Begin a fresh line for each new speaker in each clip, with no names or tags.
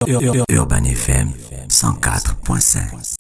Urban FM 104.5.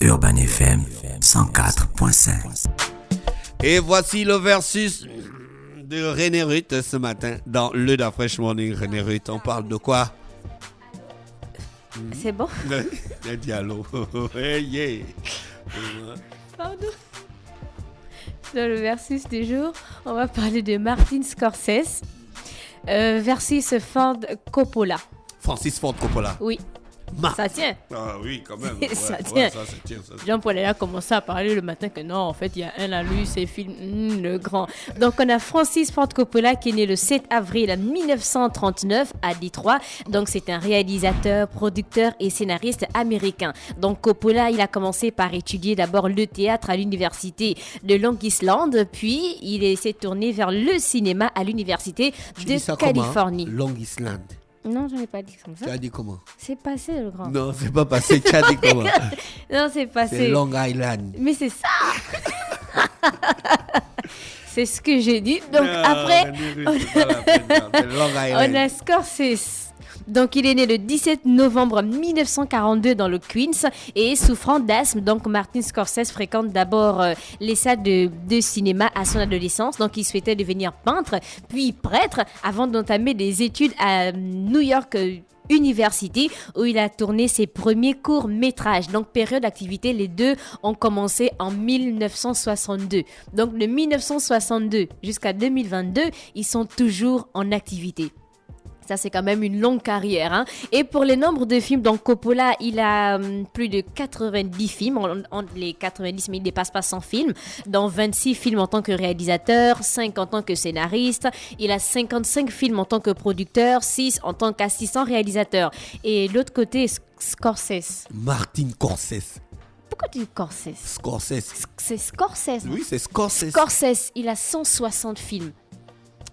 Urban FM 104.5.
Et voici le versus de René Ruth ce matin dans le Da Fresh Morning. René Ruth, on parle de quoi?
C'est bon?
Un dialogue. Hey, yeah.
Pardon. Dans le versus du jour, on va parler de Martin Scorsese versus Ford Coppola.
Francis Ford Coppola.
Oui. Ça tient.
Ah oui, quand même.
Ça tient.
Ça tient.
Jean-Paul a commencé à parler le matin que non, en fait, il y a un à lui, c'est film le grand. Donc, on a Francis Ford Coppola qui est né le 7 avril 1939 à Détroit. Donc, c'est un réalisateur, producteur et scénariste américain. Donc, Coppola, il a commencé par étudier d'abord le théâtre à l'université de Long Island, puis il s'est tourné vers le cinéma à l'université de Californie.
Long Island.
Non, je n'ai pas dit comme ça.
Tu as dit comment?
C'est passé, le grand.
Non, c'est pas passé. Tu as dit comment?
Non, c'est passé.
C'est Long Island.
Mais c'est ça. C'est ce que j'ai dit. Donc après, on a Scorsese. Donc, il est né le 17 novembre 1942 dans le Queens et souffrant d'asthme. Donc, Martin Scorsese fréquente d'abord les salles de cinéma à son adolescence. Donc, il souhaitait devenir peintre, puis prêtre avant d'entamer des études à New York University où il a tourné ses premiers courts-métrages. Donc, période d'activité, les deux ont commencé en 1962. Donc, de 1962 jusqu'à 2022, ils sont toujours en activité. Ça, c'est quand même une longue carrière. Hein? Et pour les nombres de films, donc Coppola, il a plus de 90 films. Entre les 90, mais il ne dépasse pas 100 films. Dans 26 films en tant que réalisateur, 5 en tant que scénariste. Il a 55 films en tant que producteur, 6 en tant qu'assistant réalisateur. Et l'autre côté, Scorsese.
Martin Scorsese.
Pourquoi tu dis Scorsese?
Scorsese.
C'est Scorsese.
Oui, c'est Scorsese.
Scorsese, il a 160 films.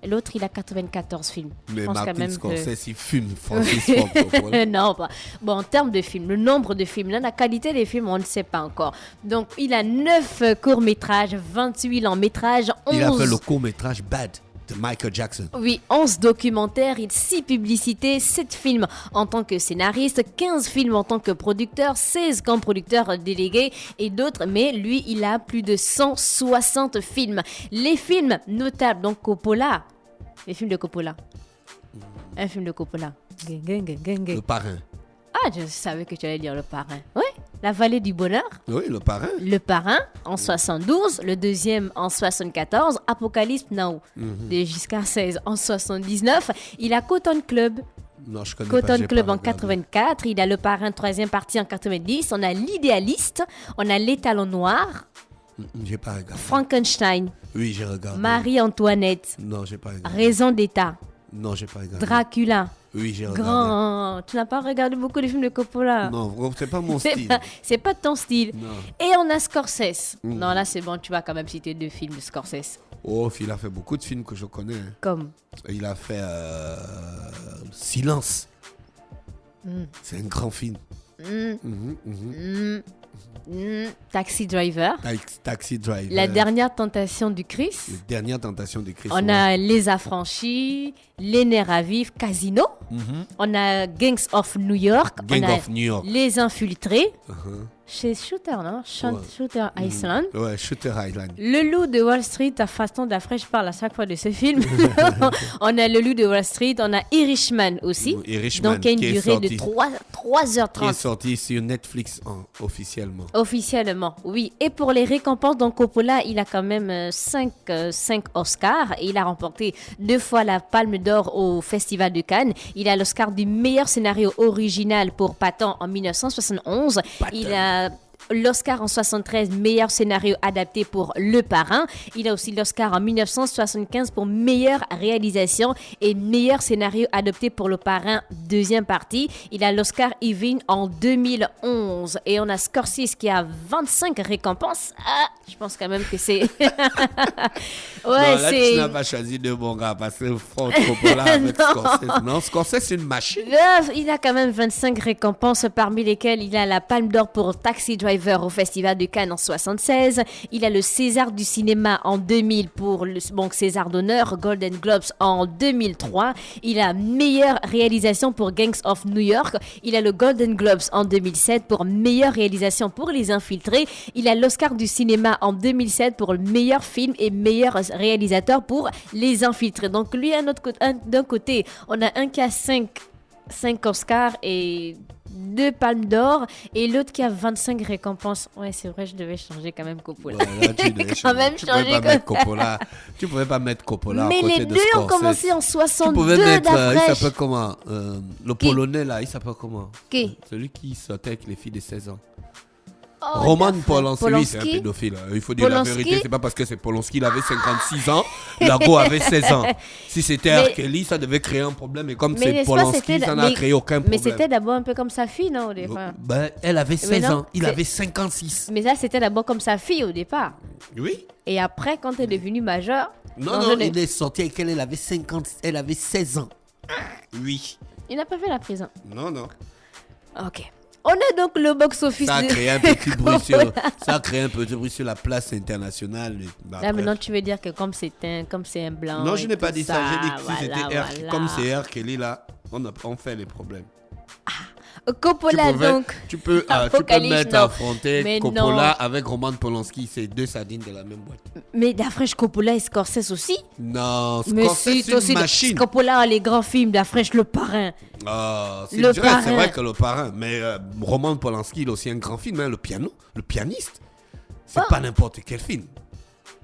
L'autre, il a 94 films.
Mais Martin
quand même
Scorsese, il fume Francis Ford Coppola.
Non, pas. Bon, en termes de films, le nombre de films, là, la qualité des films, on ne sait pas encore. Donc, il a 9 courts-métrages, 28 longs-métrages, 11...
Il a fait le court-métrage Bad de Michael Jackson.
Oui, 11 documentaires, 6 publicités, 7 films en tant que scénariste, 15 films en tant que producteur, 16 comme producteur délégué et d'autres. Mais lui, il a plus de 160 films. Les films notables, donc Coppola, les films de Coppola. Un film de Coppola.
Le Parrain.
Ah, je savais que tu allais dire Le Parrain. Oui, La Vallée du Bonheur.
Oui, Le Parrain.
Le Parrain en 72, le deuxième en 74, Apocalypse Now de Giscard 16 en 79. Il a Cotton Club.
Non, je connais
Cotton
pas,
Club
pas
en 84. Il a Le Parrain, troisième partie en 90. On a L'Idéaliste. On a L'Étalon Noir.
J'ai pas regardé.
Frankenstein.
Oui, j'ai regardé.
Marie-Antoinette.
Non, j'ai pas regardé.
Raison d'État.
Non, j'ai pas regardé.
Dracula.
Oui, j'ai regardé.
Grand. Tu n'as pas regardé beaucoup de films de Coppola?
Non, c'est pas mon style.
C'est pas ton style.
Non.
Et on a Scorsese. Non, là, c'est bon, tu vas quand même citer 2 films de Scorsese.
Oh, il a fait beaucoup de films que je connais. Hein.
Comme
Il a fait Silence. C'est un grand film.
Taxi Driver.
Taxi Driver.
La dernière tentation du Christ.
La dernière tentation du Christ.
On a Les Affranchis, Les Nerfs à vif, Casino. On a Gangs of New York.
Gang
on a
of New York.
Les Infiltrés. Chez Shooter, non? Shooter Island.
Ouais, Shooter Island.
Le Loup de Wall Street, à façon d'après, je parle à chaque fois de ce film. On a Le Loup de Wall Street, on a Irishman aussi.
Irishman,
donc, il y a une durée
sorti,
de 3h30.
Qui est sorti sur Netflix officiellement.
Officiellement, oui. Et pour les récompenses, donc Coppola, il a quand même 5 Oscars. Et il a remporté 2 fois la Palme d'Or au Festival de Cannes. Il a l'Oscar du meilleur scénario original pour Patton en 1971. Il a l'Oscar en 73, meilleur scénario adapté pour Le Parrain. Il a aussi l'Oscar en 1975 pour meilleure réalisation et meilleur scénario adapté pour Le Parrain, deuxième partie. Il a l'Oscar Irving en 2011. Et on a Scorsese qui a 25 récompenses. Ah, je pense quand même que c'est...
Non, là, tu n'as pas choisi de bon gars parce que Ford Coppola avec Scorsese. Non, Scorsese, c'est une machine.
Il a quand même 25 récompenses, parmi lesquelles il a la Palme d'Or pour Taxi Driver Driver au Festival de Cannes en 76. Il a le César du cinéma en 2000 pour le César d'honneur, Golden Globes en 2003. Il a meilleure réalisation pour Gangs of New York. Il a le Golden Globes en 2007 pour meilleure réalisation pour Les Infiltrés. Il a l'Oscar du cinéma en 2007 pour le meilleur film et meilleur réalisateur pour Les Infiltrés. Donc lui, d'un côté, on a un qui a 5 Oscars et 2 palmes d'or, et l'autre qui a 25 récompenses. Ouais, c'est vrai, je devais changer quand même Coppola.
Ouais, là, tu devais
quand même changer
Tu pouvais pas mettre Coppola
mais
à côté
les
de
deux
Scorsese.
ont commencé en 62.
Tu pouvais mettre, il
d'Afresh.
s'appelle comment le Polonais là, il s'appelle comment
Qui?
Celui qui sortait avec les filles de 16 ans.
Oh,
Roman
d'Afresh.
Polanski, c'est un pédophile. Il faut dire
Polanski.
la vérité, c'est pas parce que c'est Polanski, il avait 56 ans, Lago avait 16 ans. Si c'était R. Kelly, ça devait créer un problème, et comme c'est Polanski, ça n'a créé aucun problème.
Mais c'était d'abord un peu comme sa fille, non, au départ?
Ben, elle avait 16
non,
ans, il avait 56.
Mais ça, c'était d'abord comme sa fille au départ.
Oui.
Et après, quand elle est devenue majeure...
Non, il est sorti avec elle, elle avait 16 ans. Oui.
Il n'a pas fait la prison.
Non.
Ok. On a donc le box-office
Ça a
de
créé un petit bruit sur la place internationale.
Là, maintenant, tu veux dire que comme c'est un blanc...
Non, je n'ai pas dit ça. J'ai dit que si
voilà,
c'était comme c'est R. Kelly, là, on fait les problèmes.
Coppola,
tu peux
Apocalypse
mettre
Now.
affronter
Mais
Coppola
non.
avec Roman Polanski. C'est 2 sardines de la même boîte.
Mais d'Afresh, Coppola et Scorsese aussi.
Non,
Mais
Scorsese, c'est une machine.
Coppola a les grands films d'Afresh, Le Parrain.
C'est vrai que Le Parrain. Mais Roman Polanski, il a aussi un grand film, hein, Le Pianiste. C'est pas n'importe quel film.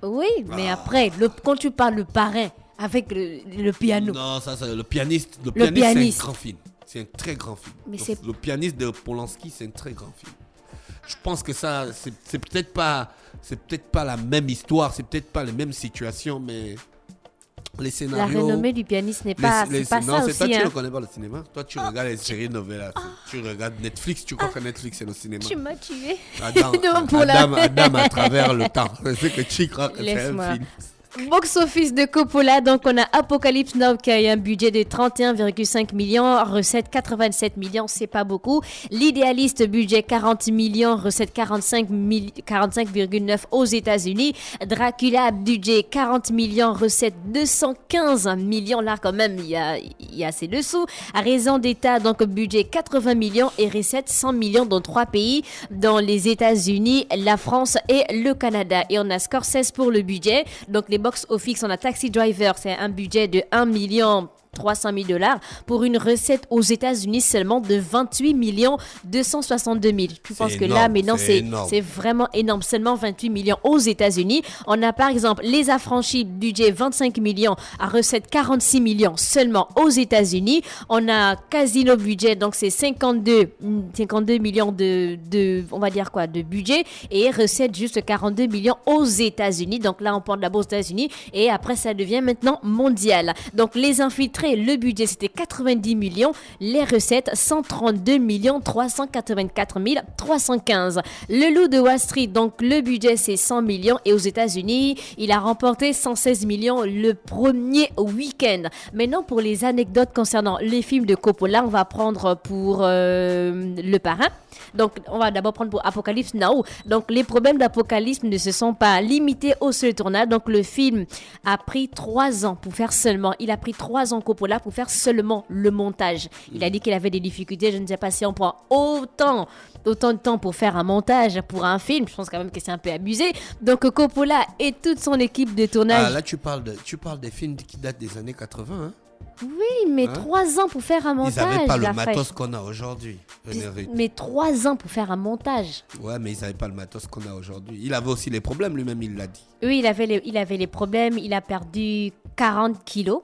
Oui, mais après, quand tu parles Le Parrain avec le piano.
Non, Le Pianiste, c'est un grand film. C'est un très grand film.
Mais
le Pianiste de Polanski, c'est un très grand film. Je pense que ça, c'est peut-être pas la même histoire, c'est peut-être pas les mêmes situations, mais les scénarios.
La renommée du pianiste n'est pas, c'est pas ça aussi.
Toi, tu
hein.
ne connais pas le cinéma. Toi, tu regardes les séries novelas. Tu regardes Netflix. Tu crois que Netflix, c'est le cinéma.
Tu m'as tué.
Adam à travers le temps. C'est que tu crois que c'est un film.
Box-office de Coppola, donc on a Apocalypse Now qui a un budget de 31,5 millions, recette 87 millions, c'est pas beaucoup. L'Idéaliste, budget 40 millions, recette 45,9 aux États-Unis. Dracula, budget 40 millions, recette 215 millions, là quand même il y a assez de sous. Raison d'État, donc budget 80 millions et recette 100 millions dans 3 pays, dans les États-Unis, la France et le Canada. Et on a Scorsese pour le budget, donc les box-office, on a Taxi Driver, c'est un budget de 1 million 300 000 $ pour une recette aux États-Unis seulement de 28 millions 262 000. Je pense que là, maintenant, c'est vraiment énorme. Seulement 28 millions aux États-Unis. On a par exemple Les Affranchis, budget 25 millions à recette 46 millions seulement aux États-Unis. On a Casino budget, donc c'est 52 millions on va dire quoi, de budget et recette juste 42 millions aux États-Unis. Donc là, on parle d'abord aux États-Unis et après, ça devient maintenant mondial. Donc Les Infiltrés, le budget c'était 90 millions, les recettes 132 millions 384 315. Le Loup de Wall Street, donc le budget c'est 100 millions et aux États-Unis il a remporté 116 millions le premier week-end. Maintenant pour les anecdotes concernant les films de Coppola, on va prendre pour Le Parrain. Donc on va d'abord prendre pour Apocalypse Now. Donc les problèmes d'Apocalypse ne se sont pas limités au seul tournage. Donc le film a pris 3 ans pour faire seulement. Il a pris 3 ans Coppola pour faire seulement le montage. Il a dit qu'il avait des difficultés. Je ne sais pas si on prend autant de temps pour faire un montage pour un film. Je pense quand même que c'est un peu abusé. Donc Coppola et toute son équipe de tournage.
Ah là tu parles des films qui datent des années 80. Hein?
Oui, mais 3 ans pour faire un montage.
Ils n'avaient pas le matos qu'on a aujourd'hui.
Mais 3 ans pour faire un montage.
Ouais, mais ils n'avaient pas le matos qu'on a aujourd'hui. Il avait aussi les problèmes, lui-même, il l'a dit.
Oui, il avait les problèmes. Il a perdu 40 kilos.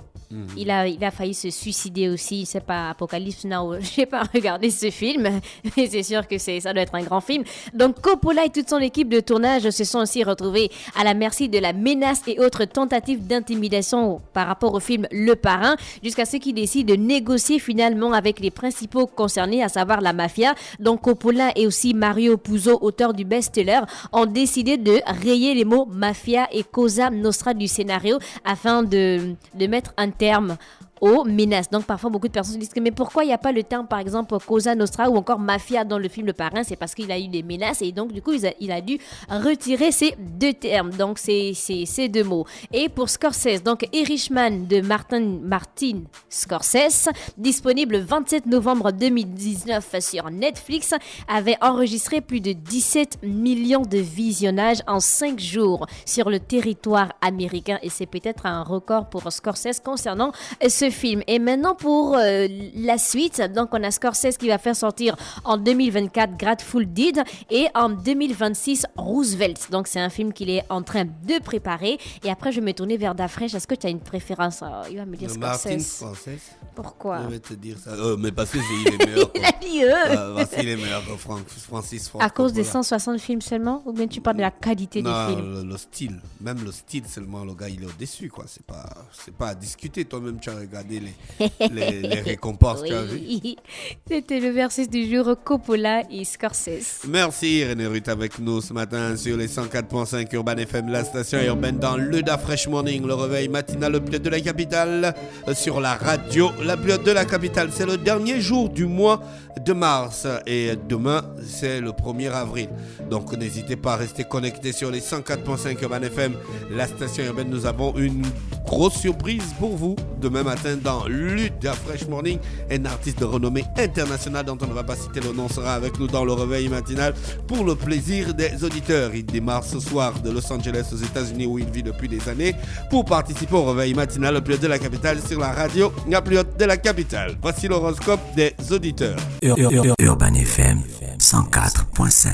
Il a failli se suicider aussi. C'est pas Apocalypse Now. J'ai pas regardé ce film, mais c'est sûr que ça doit être un grand film. Donc Coppola et toute son équipe de tournage se sont aussi retrouvés à la merci de la menace et autres tentatives d'intimidation par rapport au film Le Parrain, jusqu'à ce qu'ils décident de négocier finalement avec les principaux concernés, à savoir la mafia. Donc Coppola et aussi Mario Puzo, auteur du best-seller, ont décidé de rayer les mots mafia et Cosa Nostra du scénario afin de mettre un terme aux menaces. Donc parfois beaucoup de personnes se disent que mais pourquoi il n'y a pas le terme par exemple Cosa Nostra ou encore mafia dans le film Le Parrain? C'est parce qu'il a eu des menaces et donc du coup il a dû retirer ces deux termes. Donc c'est ces deux mots. Et pour Scorsese, donc Irishman de Martin Scorsese, disponible le 27 novembre 2019 sur Netflix, avait enregistré plus de 17 millions de visionnages en 5 jours sur le territoire américain et c'est peut-être un record pour Scorsese concernant ce film. Et maintenant pour la suite, donc on a Scorsese qui va faire sortir en 2024 Grateful Dead et en 2026 Roosevelt. Donc c'est un film qu'il est en train de préparer et après je vais me tourner vers Dafresh. Est-ce que tu as une préférence? Il va me dire Scorsese.
Martin Scorsese.
Pourquoi?
Je vais te dire ça. Mais parce que il est meilleur.
Il a dit
Voici il est meilleur que Francis Ford
à cause des
Coppola.
160 films seulement ou bien tu parles de la qualité
Non,
des films?
le style, même le style seulement, le gars il est au-dessus quoi. C'est pas à discuter. Toi-même tu as regardé les récompenses, tu as vu.
Oui, c'était le versus du jour Coppola et Scorsese.
Merci René Ruth avec nous ce matin sur les 104.5 Urban FM, la station urbaine dans le Da Fresh Morning, le réveil matinal, le pilote de la capitale sur la radio, la pilote de la capitale. C'est le dernier jour du mois de mars et demain c'est le 1er avril. Donc n'hésitez pas à rester connectés sur les 104.5 Urban FM, la station urbaine. Nous avons une grosse surprise pour vous demain matin dans le Da Fresh Morning. Un artiste de renommée internationale dont on ne va pas citer le nom sera avec nous dans le réveil matinal pour le plaisir des auditeurs. Il démarre ce soir de Los Angeles aux États-Unis où il vit depuis des années pour participer au réveil matinal, le plus haut de la capitale sur la radio, la plus haute de la capitale. Voici l'horoscope des auditeurs.
Urban FM 104.5.